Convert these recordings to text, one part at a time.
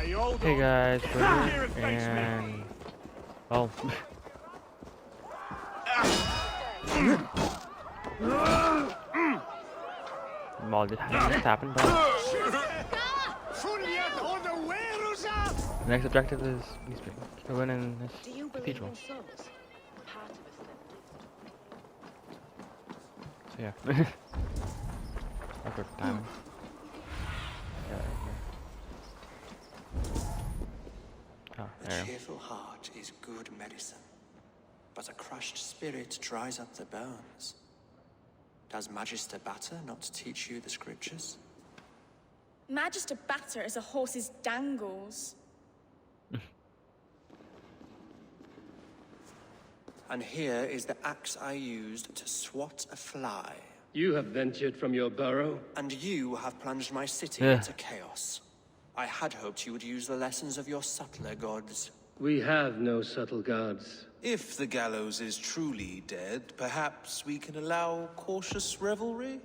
Hey guys, we're here and oh. Well, this happened, but the next objective is to win in this cathedral. So yeah, perfect timing. A cheerful heart is good medicine, but a crushed spirit dries up the bones. Does Magister Batter not teach you the scriptures? Magister Batter is a horse's dangles. And here is the axe I used to swat a fly. You have ventured from your burrow. And you have plunged my city into chaos. I had hoped you would use the lessons of your subtler gods. We have no subtle gods. If the gallows is truly dead, perhaps we can allow cautious revelry?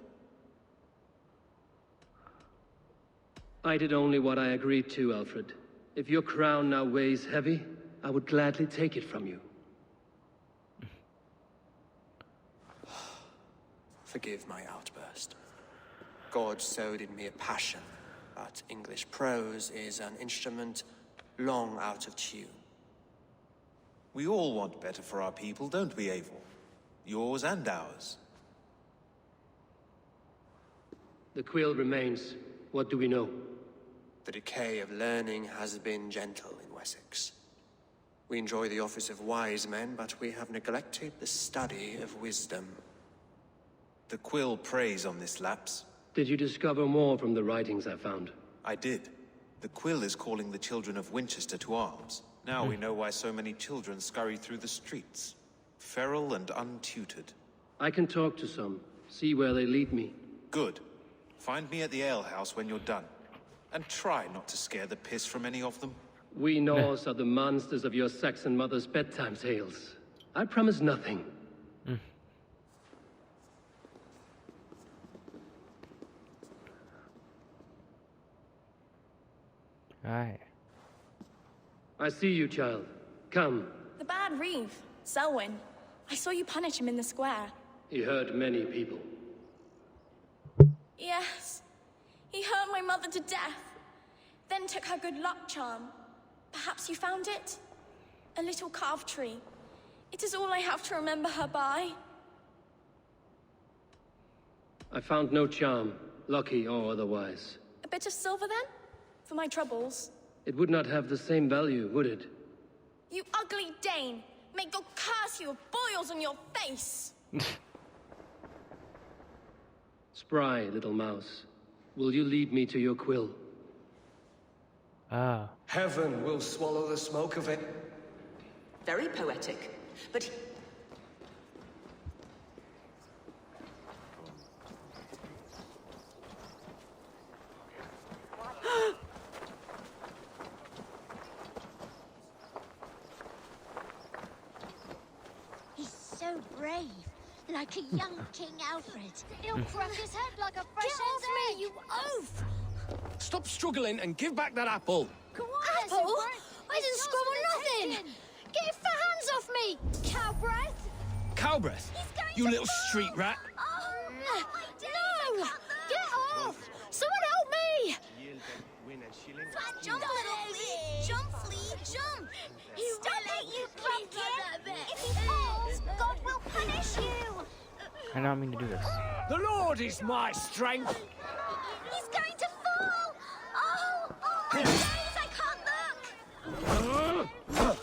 I did only what I agreed to, Alfred. If your crown now weighs heavy, I would gladly take it from you. Forgive my outburst. God sowed in me a passion, but English prose is an instrument long out of tune. We all want better for our people, don't we, Eivor? Yours and ours. The quill remains. What do we know? The decay of learning has been gentle in Wessex. We enjoy the office of wise men, but we have neglected the study of wisdom. The quill preys on this lapse. Did you discover more from the writings I found? I did. The quill is calling the children of Winchester to arms. Now we know why so many children scurry through the streets, feral and untutored. I can talk to some, see where they lead me. Good. Find me at the alehouse when you're done. And try not to scare the piss from any of them. We Norse are the monsters of your Saxon mother's bedtime tales. I promise nothing. Aye. I see you, child. Come. The bad Reeve, Selwyn. I saw you punish him in the square. He hurt many people. Yes. He hurt my mother to death. Then took her good luck charm. Perhaps you found it? A little carved tree. It is all I have to remember her by. I found no charm, lucky or otherwise. A bit of silver then? For my troubles. It would not have the same value, would it? You ugly Dane! May God curse you with boils on your face! Spry, little mouse. Will you lead me to your quill? Ah. Heaven will swallow the smoke of it. Very poetic, but... So brave, like a young King Alfred. He'll crack his head like a fresh egg. Me, you oaf! Stop struggling and give back that apple. Come on, apple? I didn't scribble nothing. Get your hands off me, cow breath. Cow breath? You little street rat. Oh, no! Get off! Someone help me! Jump, little flea! Jump, flea, jump! Stop it, you pumpkin! If he falls, God will punish you! I don't mean to do this. The Lord is my strength. He's going to fall! Oh my days, I can't look!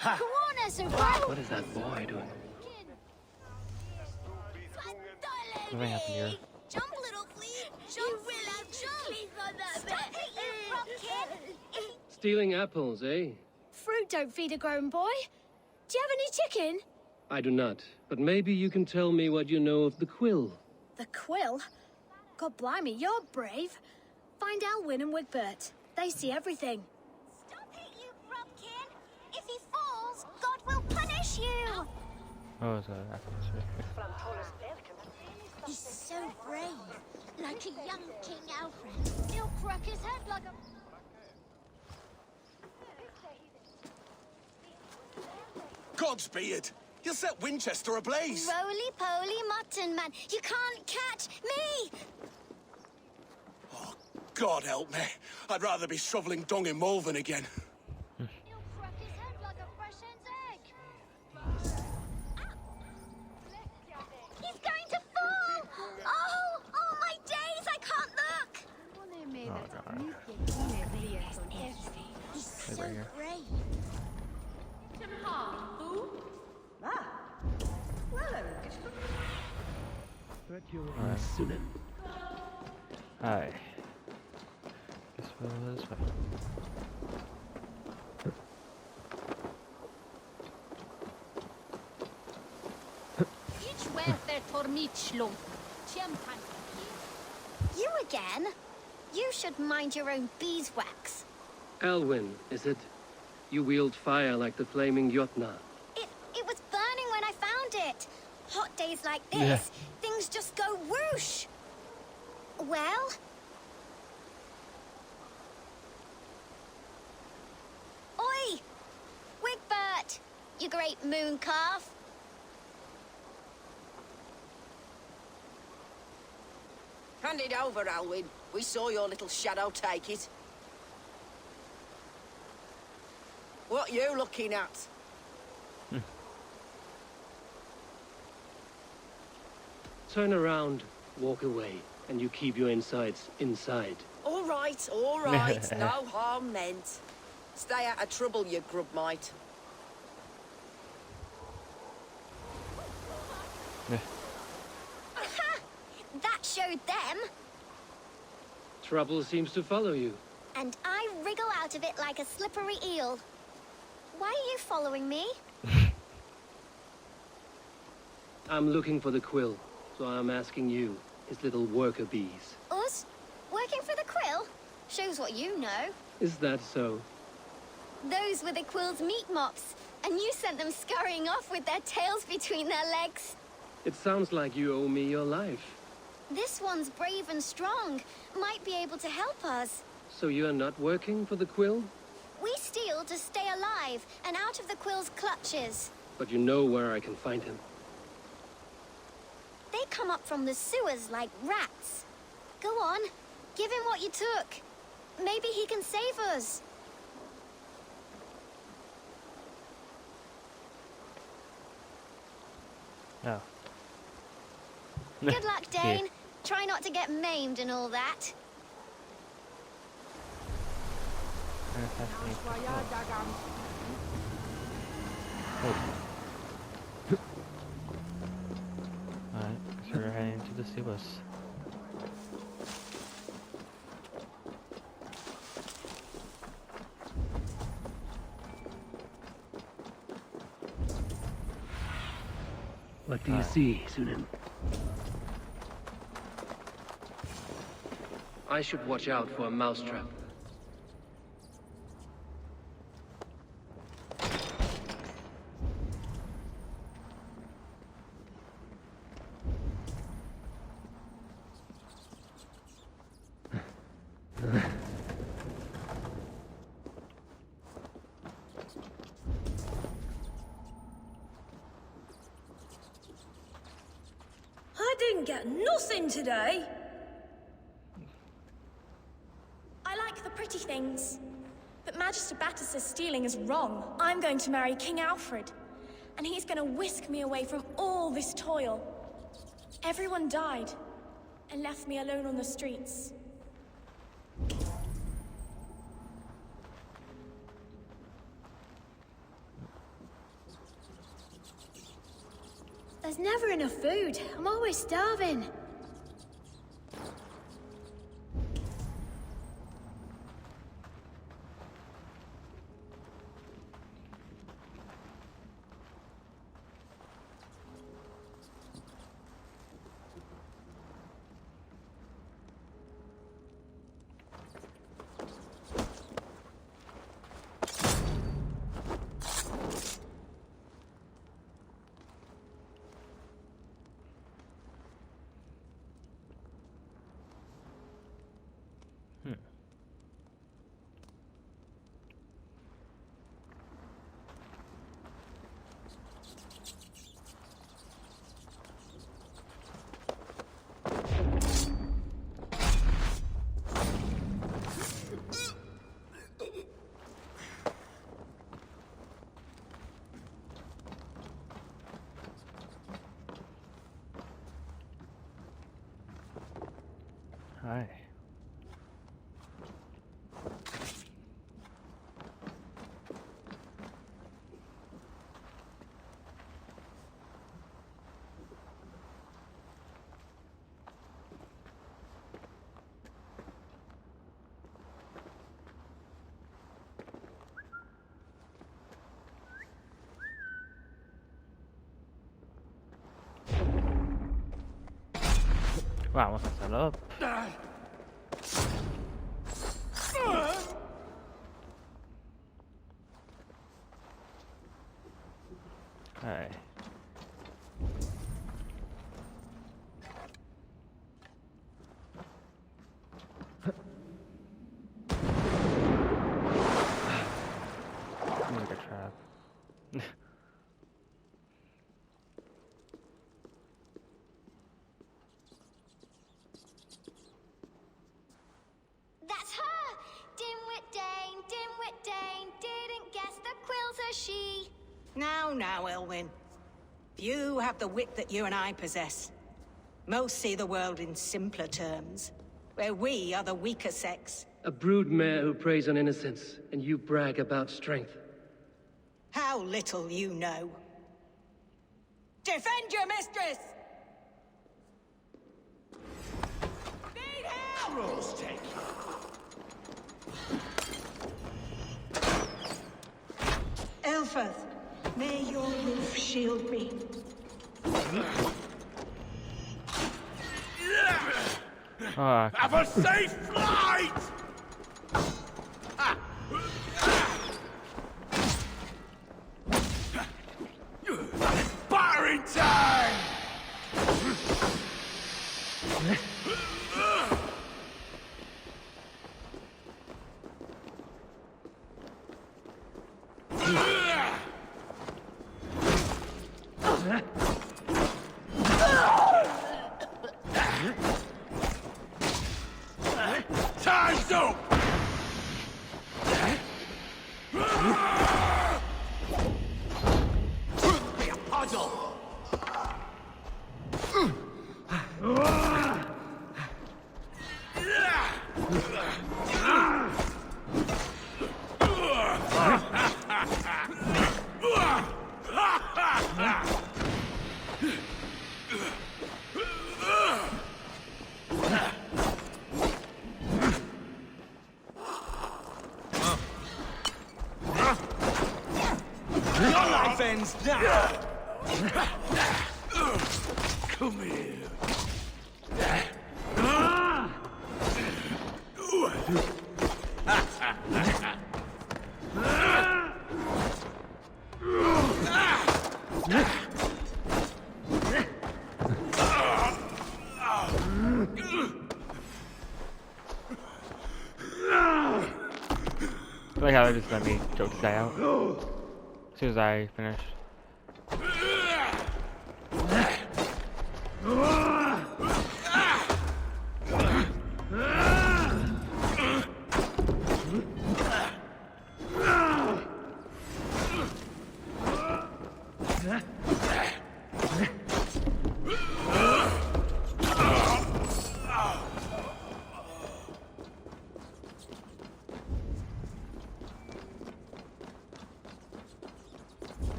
Come on, Ezra! What is that boy doing? Something happened here. Jump, little flea! Jump, jump! Stop it, you pumpkin! Stealing apples, eh? Fruit don't feed a grown boy. Do you have any chicken? I do not, but maybe you can tell me what you know of the quill. The quill? God blimey, you're brave. Find Alwyn and Wigbert. They see everything. Stop it, you pumpkin! If he falls, God will punish you! Oh, it's an atmosphere. He's so brave, like a young King Alfred. He'll crack his head like a... Godspeed! You'll set Winchester ablaze! Roly-poly mutton man, you can't catch me! Oh, God help me. I'd rather be shoveling dung in Malvern again. He'll crack his head like a fresh hen's egg. He's going to fall! Oh, my days, I can't look! Oh god. He's Like so right here. brave. Alright. Hi. Guess we'll go this way. You again? You should mind your own beeswax. Elwyn, is it? You wield fire like the flaming Jotnar. It was burning when I found it. Hot days like this, Yeah. things just go whoosh. Well? Oi! Wigbert! You great moon calf. Hand it over, Alwyn. We saw your little shadow take it. What you looking at? Turn around, walk away, and you keep your insides inside. All right, no harm meant. Stay out of trouble, you grub mite. That showed them. Trouble seems to follow you. And I wriggle out of it like a slippery eel. Why are you following me? I'm looking for the quill, so I'm asking you, his little worker bees. Us? Working for the quill? Shows what you know. Is that so? Those were the quill's meat mops, and you sent them scurrying off with their tails between their legs. It sounds like you owe me your life. This one's brave and strong. Might be able to help us. So you're not working for the quill? We steal to stay alive and out of the quill's clutches. But you know where I can find him. They come up from the sewers like rats. Go on, give him what you took. Maybe he can save us. Oh. Good luck, Dane. Try not to get maimed and all that. Alright, so we're heading to the sewers. What do you see, Sunan? I should watch out for a mousetrap. I didn't get nothing today. I like the pretty things. But Magister Batter says stealing is wrong. I'm going to marry King Alfred. And he's going to whisk me away from all this toil. Everyone died. And left me alone on the streets. There's never enough food. I'm always starving. Alright. Wow, vamos a hacerlo. Alright. Like a trap. That's her! Dimwit Dane, didn't guess the quill's a she. Now, Elwyn. You have the wit that you and I possess. Most see the world in simpler terms, where we are the weaker sex. A broodmare who preys on innocence, and you brag about strength. How little you know. Defend your mistress! Need help! Rose, take Elfeth, may your roof shield me. Have a safe flight! Battering time! Time's up! Be a puzzle! Your life ends now! Come here. I like how they just let me choke this guy out as soon as I finish.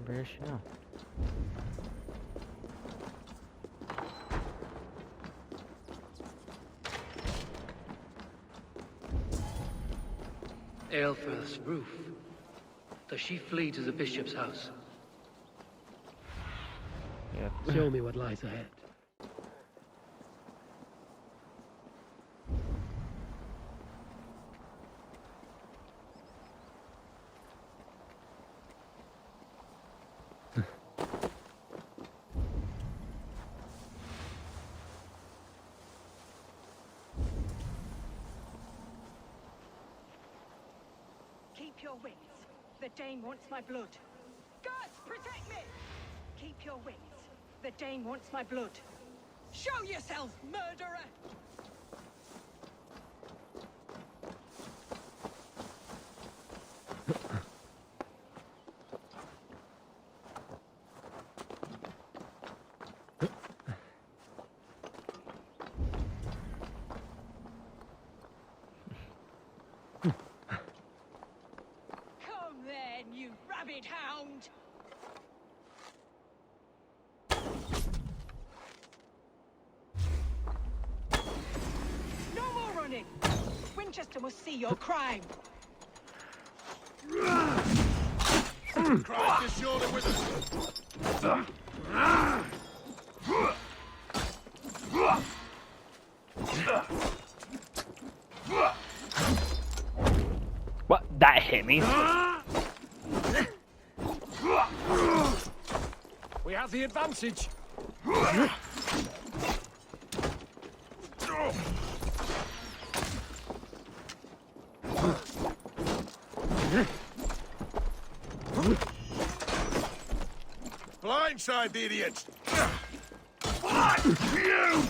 Where is she now? Aelfirth's roof. Does she flee to the bishop's house? Yeah. Show me what lies ahead. Keep your wits. The Dane wants my blood. Guards, protect me! Keep your wits. The Dane wants my blood. Show yourself, murderer! Winchester must see your crime. Christ is surely with us. What? That hit me. We have the advantage. Blindside the idiot! What? You!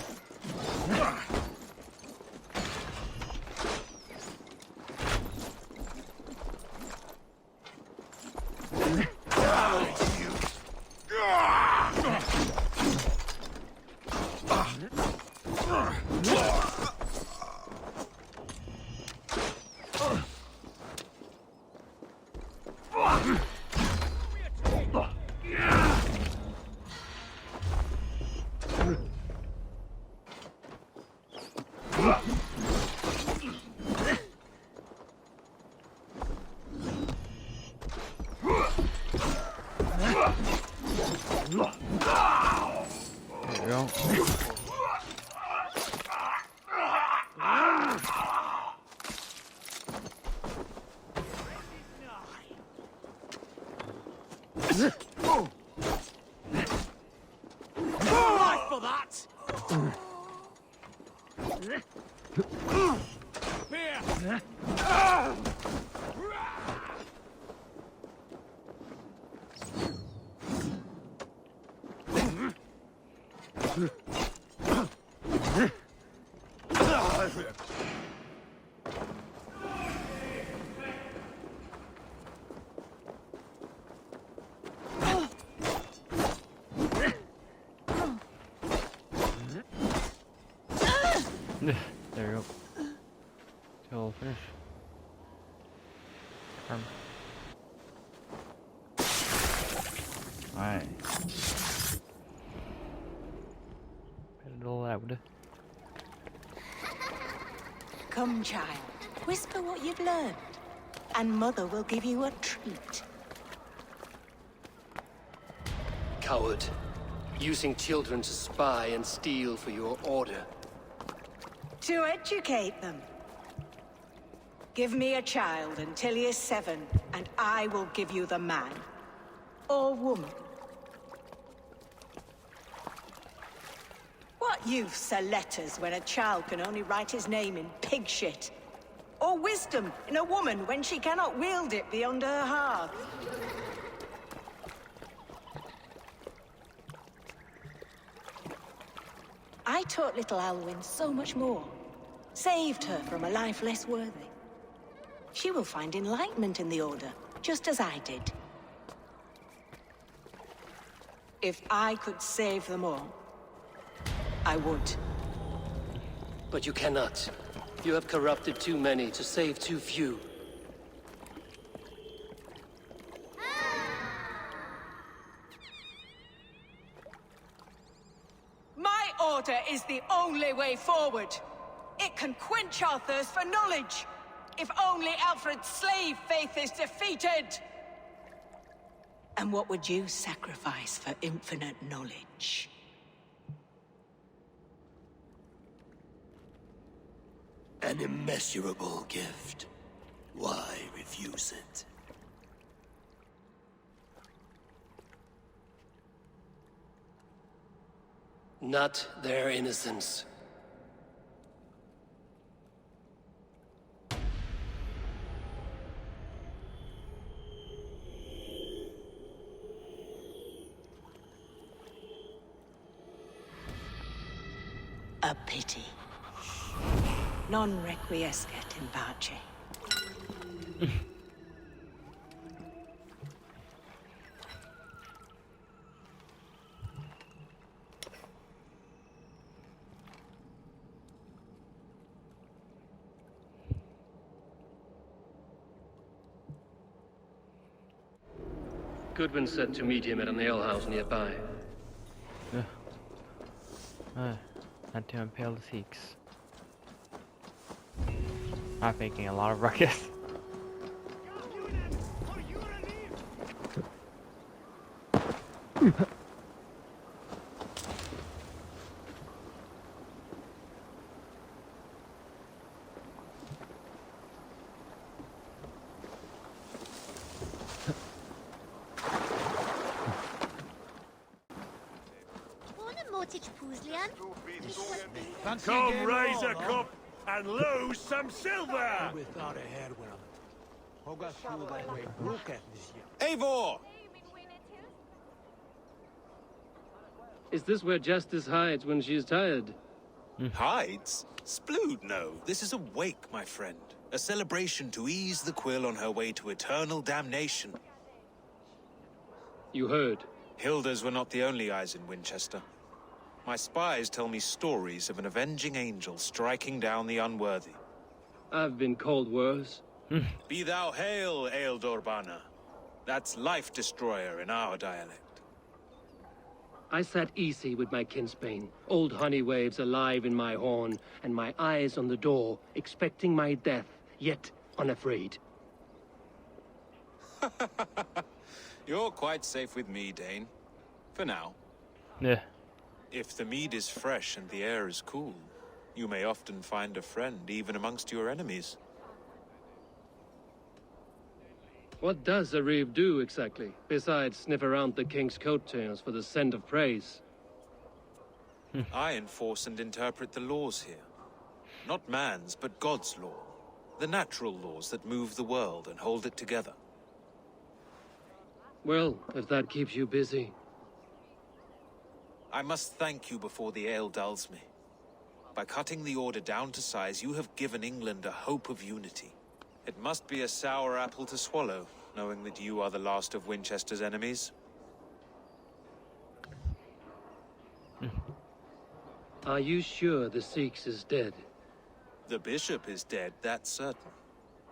There we go. Right for that! Here! There we go. Till finish. Alright. Get it all out. Come, child. Whisper what you've learned, and Mother will give you a treat. Coward. Using children to spy and steal for your order. To educate them. Give me a child until he is 7, and I will give you the man. Or woman. What use are letters when a child can only write his name in pig shit? Or wisdom in a woman when she cannot wield it beyond her hearth? I taught little Alwyn so much more. Saved her from a life less worthy. She will find enlightenment in the Order, just as I did. If I could save them all, I would. But you cannot. You have corrupted too many to save too few. My order is the only way forward. It can quench our thirst for knowledge. If only Alfred's slave faith is defeated. And what would you sacrifice for infinite knowledge? An immeasurable gift. Why refuse it? Not their innocence. A pity. Non requiescat in pace. Goodwin said to meet him at an alehouse nearby. Not to impale the Sikhs. I'm making a lot of ruckus. Come raise a cup and lose some silver! Eivor! Is this where Justice hides when she is tired? Hides? Splood, no. This is a wake, my friend. A celebration to ease the Quill on her way to eternal damnation. You heard. Hilda's were not the only eyes in Winchester. My spies tell me stories of an avenging angel striking down the unworthy. I've been called worse. Be thou hail, Ealdorbanna. That's Life Destroyer in our dialect. I sat easy with my kinsbane, old honey waves alive in my horn, and my eyes on the door, expecting my death, yet unafraid. You're quite safe with me, Dane. For now. Yeah. If the mead is fresh and the air is cool, you may often find a friend even amongst your enemies. What does a reeve do exactly, besides sniff around the king's coattails for the scent of praise? I enforce and interpret the laws here. Not man's, but God's law. The natural laws that move the world and hold it together. Well, if that keeps you busy. I must thank you before the ale dulls me. By cutting the order down to size, you have given England a hope of unity. It must be a sour apple to swallow, knowing that you are the last of Winchester's enemies. Are you sure the Sikhs is dead? The bishop is dead, that's certain.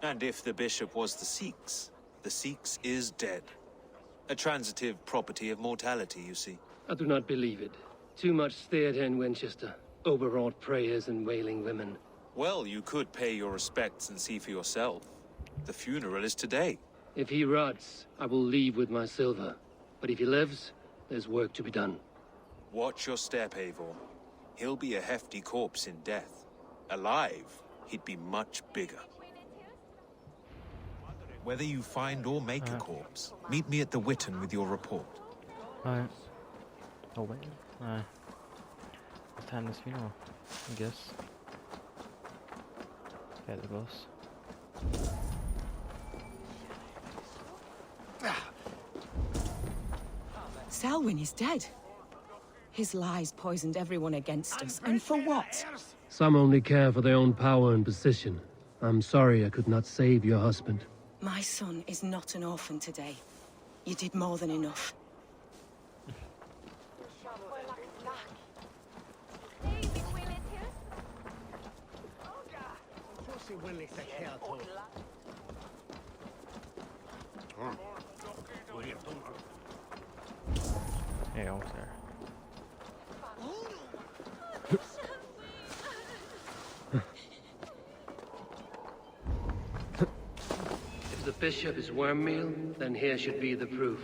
And if the bishop was the Sikhs is dead. A transitive property of mortality, you see. I do not believe it. Too much theatre in Winchester. Overwrought prayers and wailing women. Well, you could pay your respects and see for yourself. The funeral is today. If he rots, I will leave with my silver. But if he lives, there's work to be done. Watch your step, Eivor. He'll be a hefty corpse in death. Alive, he'd be much bigger. Whether you find or make a corpse, meet me at the Witten with your report. Alright. Oh wait. Alright. What time is funeral? I guess. Okay, the boss. Selwyn is dead. His lies poisoned everyone against us, and for what? Some only care for their own power and position. I'm sorry I could not save your husband. My son is not an orphan today. You did more than enough. Hey, almost there. If the bishop is worm meal, then here should be the proof.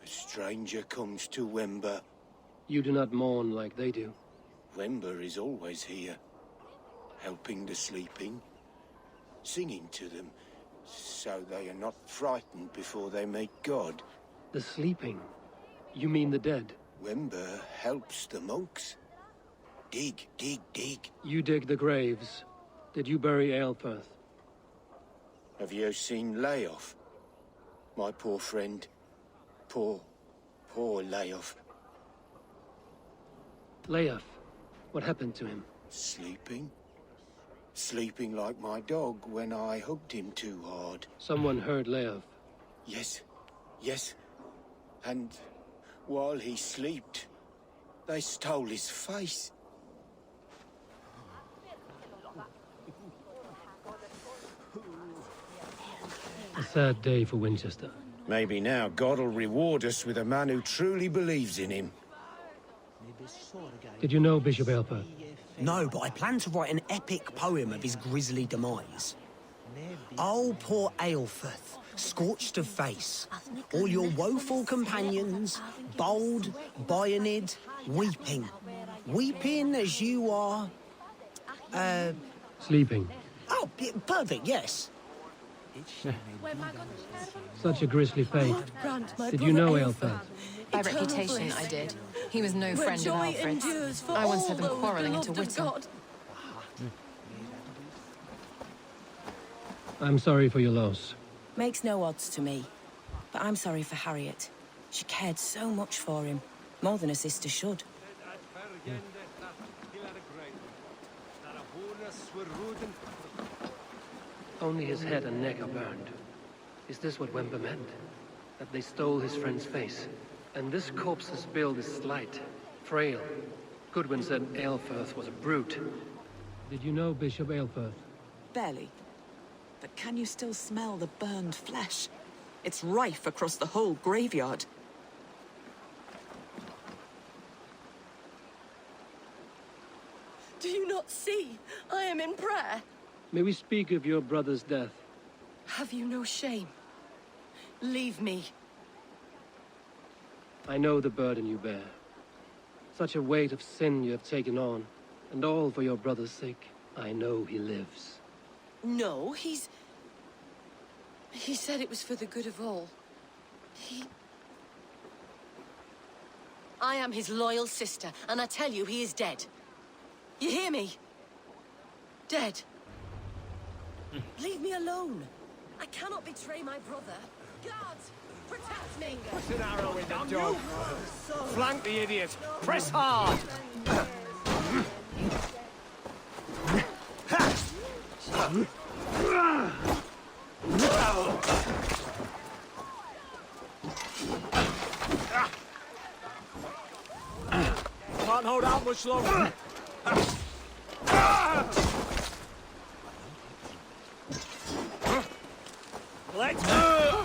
A stranger comes to Wember. You do not mourn like they do. Wember is always here, helping the sleeping, singing to them, so they are not frightened before they meet God. The sleeping? You mean the dead? Wember helps the monks. Dig, dig, dig. You dig the graves. Did you bury Aelfirth? Have you seen Layoff? My poor friend. Poor Layoff. Leof, what happened to him? Sleeping? Sleeping like my dog when I hugged him too hard. Someone heard Leof. Yes. And while he slept, they stole his face. A sad day for Winchester. Maybe now God will reward us with a man who truly believes in him. Did you know Bishop Aelfirth? No, but I plan to write an epic poem of his grisly demise. Oh, poor Aelfirth, scorched of face. All your woeful companions, bold, Bionid, weeping. Weeping as you are... Sleeping. Oh, perfect, yes. Such a grisly fate. Did you know Aelfirth? By reputation, I did. He was no friend of Alfred's. I once had them quarrelling into Whittle. I'm sorry for your loss. Makes no odds to me. But I'm sorry for Harriet. She cared so much for him. More than a sister should. Only his head and neck are burned. Is this what Wemper meant? That they stole his friend's face? And this corpse's build is slight, frail. Goodwin said Aelfirth was a brute. Did you know Bishop Aelfirth? Barely. But can you still smell the burned flesh? It's rife across the whole graveyard. Do you not see? I am in prayer. May we speak of your brother's death? Have you no shame? Leave me. I know the burden you bear. Such a weight of sin you have taken on, and all for your brother's sake. I know he lives. No, he said it was for the good of all. I am his loyal sister, and I tell you he is dead. You hear me? Dead. Leave me alone. I cannot betray my brother. Guards, protect me! Put an arrow in the dog. Flank the idiot. Press hard. Can't hold out much longer. Let's go.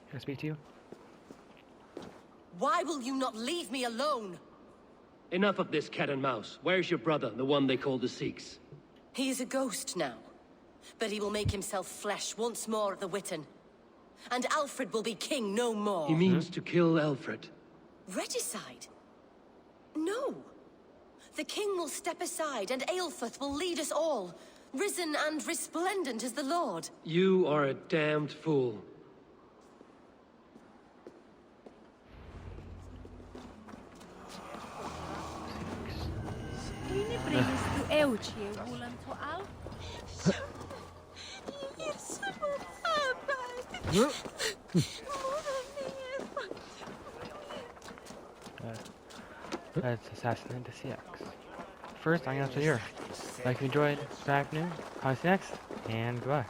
Can I speak to you? Why will you not leave me alone? Enough of this cat and mouse. Where's your brother, the one they call the Sikhs? He is a ghost now. But he will make himself flesh once more at the Witten. And Alfred will be king no more. He means to kill Alfred. Regicide? No. The king will step aside and Aelfirth will lead us all, risen and resplendent as the Lord. You are a damned fool. Let's assassinate the CX. First, I'm gonna have to hear. Like if you enjoyed, back new, see you next, and goodbye.